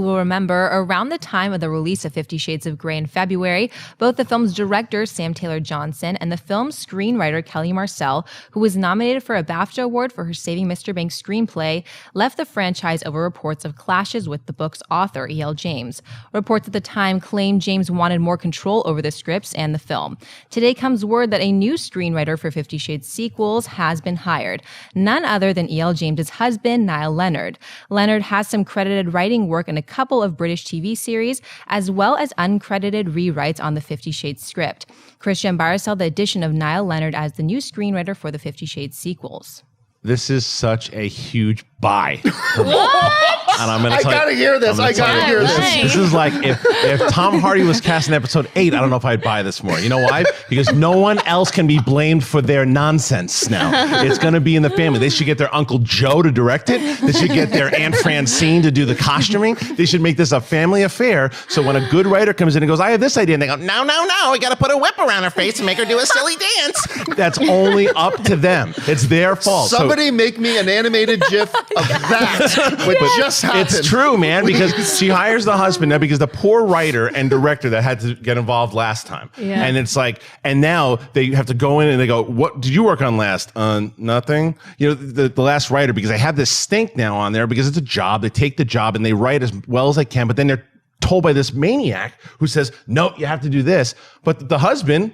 will remember, around the time of the release of 50 Shades of Grey in February, both the film's director, Sam Taylor Johnson, and the film's screenwriter, Kelly Marcel, who was nominated for a BAFTA award for her Saving Mr. Banks screenplay, left the franchise over reports of clashes with the book's author, E.L. James. Reports at the time claimed James wanted more control over the scripts and the film. Today comes word that a new screenwriter for 50 Shades sequels has been hired, none other than E.L. James's husband, Niall Leonard. Leonard has some credited writing work in a couple of British TV series, as well as uncredited rewrites on the 50 Shades script. Christian Barr saw the addition of Niall Leonard as the new screenwriter for the 50 Shades sequels. This is such a huge buy. What? And I'm gonna I gotta hear this. I gotta hear this. This is like if Tom Hardy was cast in episode 8, I don't know if I'd buy this more. You know why? Because no one else can be blamed for their nonsense now. It's gonna be in the family. They should get their Uncle Joe to direct it. They should get their Aunt Francine to do the costuming. They should make this a family affair. So when a good writer comes in and goes, I have this idea, and they go, no, we gotta put a whip around her face and make her do a silly dance. That's only up to them. It's their fault. Somebody make me an animated GIF of that. What just happened. It's true, man, because she hires the husband now because the poor writer and director that had to get involved last time. Yeah. And it's like, and now they have to go in and they go, what did you work on last? Nothing. You know, the last writer, because they have this stink now on there because it's a job. They take the job and they write as well as they can, but then they're told by this maniac who says, no, you have to do this. But the husband,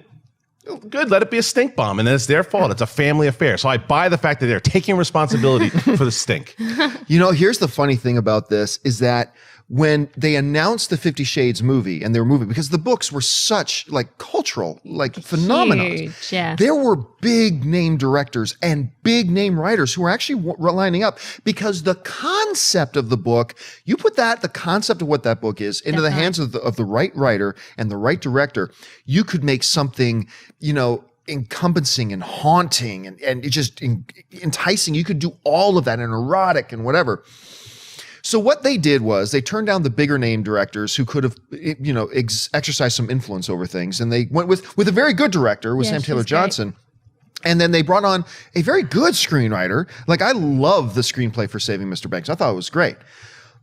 good, let it be a stink bomb, and then it's their fault. It's a family affair. So I buy the fact that they're taking responsibility for the stink. You know, here's the funny thing about this is that when they announced the 50 Shades movie and their movie, because the books were such like cultural, like phenomenon. Yeah. There were big name directors and big name writers who were actually lining up because the concept of the book, you put the concept of what that book is into the hands of the right writer and the right director, you could make something, you know, encompassing and haunting and just enticing. You could do all of that and erotic and whatever. So what they did was they turned down the bigger name directors who could have, you know, exercised some influence over things. And they went with a very good director, with Sam Taylor Johnson. And then they brought on a very good screenwriter. Like, I love the screenplay for Saving Mr. Banks. I thought it was great.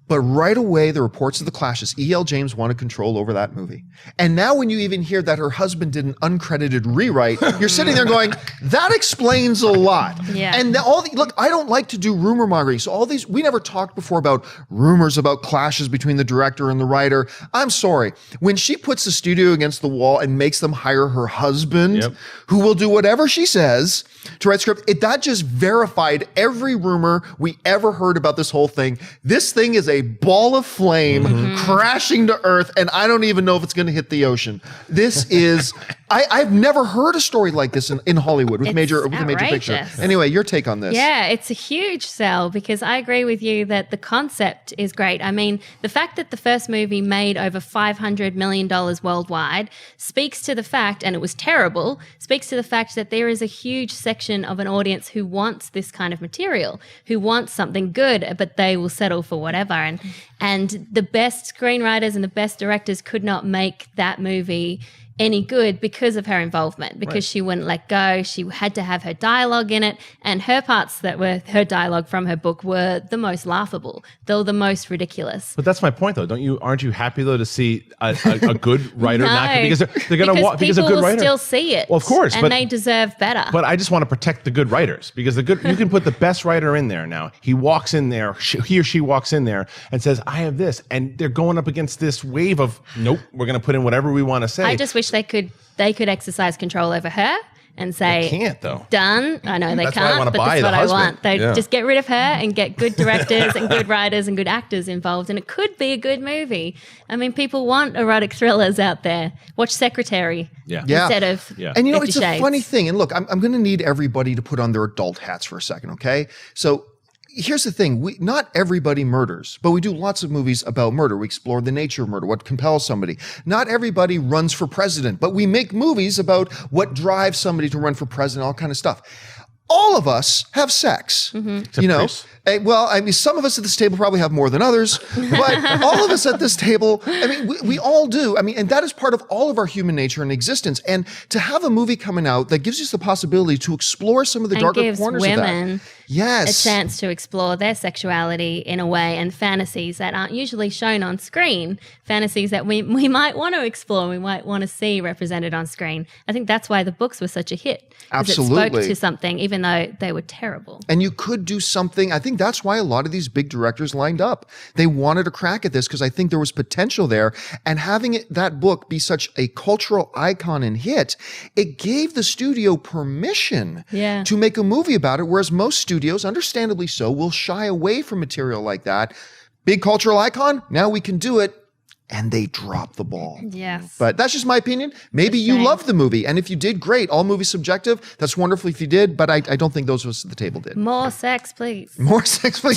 But right away, the reports of the clashes, E.L. James wanted control over that movie. And now when you even hear that her husband did an uncredited rewrite, you're sitting there going, that explains a lot. Yeah. And look, I don't like to do rumor mongering. So all these, we never talked before about rumors about clashes between the director and the writer. I'm sorry. When she puts the studio against the wall and makes them hire her husband, who will do whatever she says to write script, that just verified every rumor we ever heard about this whole thing. This thing is a ball of flame crashing to earth, and I don't even know if it's going to hit the ocean. This is, I've never heard a story like this in Hollywood with a major picture. Anyway, your take on this? Yeah, it's a huge sell because I agree with you that the concept is great. I mean, the fact that the first movie made over $500 million worldwide speaks to the fact, and it was terrible, speaks to the fact that there is a huge section of an audience who wants this kind of material, who wants something good, but they will settle for whatever. And the best screenwriters and the best directors could not make that movie any good because of her involvement, because she wouldn't let go. She had to have her dialogue in it, and her parts that were her dialogue from her book were the most laughable. They were the most ridiculous. But that's my point, though. Aren't you happy though to see a good writer? No, because they're going to watch because a good people writer will still see it. Well, of course, and they deserve better. But I just want to protect the good writers, because you can put the best writer in there now. He walks in there, he or she walks in there and says, "I have this," and they're going up against this wave of, "Nope, we're going to put in whatever we want to say." I just wish they could exercise control over her and say, they can't, though. Done. I know they That's can't, but that's what I want. They Yeah. just get rid of her and get good directors and good writers and good actors involved, and it could be a good movie. I mean, people want erotic thrillers out there. Watch Secretary instead of And you know, 50 it's Shades. a funny thing. And look, I'm going to need everybody to put on their adult hats for a second, okay? So here's the thing. Not everybody murders, but we do lots of movies about murder. We explore the nature of murder, what compels somebody. Not everybody runs for president, but we make movies about what drives somebody to run for president, all kind of stuff. All of us have sex, you know. Well, I mean, some of us at this table probably have more than others, but all of us at this table, I mean, we all do. I mean, and that is part of all of our human nature and existence. And to have a movie coming out that gives us the possibility to explore some of the darker corners of that. Yes. a chance to explore their sexuality in a way and fantasies that aren't usually shown on screen, fantasies that we might want to explore, we might want to see represented on screen. I think that's why the books were such a hit. Absolutely. It spoke to something, even though they were terrible. And you could do something. I think that's why a lot of these big directors lined up. They wanted a crack at this because I think there was potential there. And having that book be such a cultural icon and hit, it gave the studio permission to make a movie about it, whereas most studios, understandably so, will shy away from material like that. Big cultural icon, now we can do it. And they drop the ball. Yes. But that's just my opinion. Maybe you loved the movie. And if you did, great. All movies subjective. That's wonderful if you did. But I don't think those of us at the table did. More sex, please. More sex, please.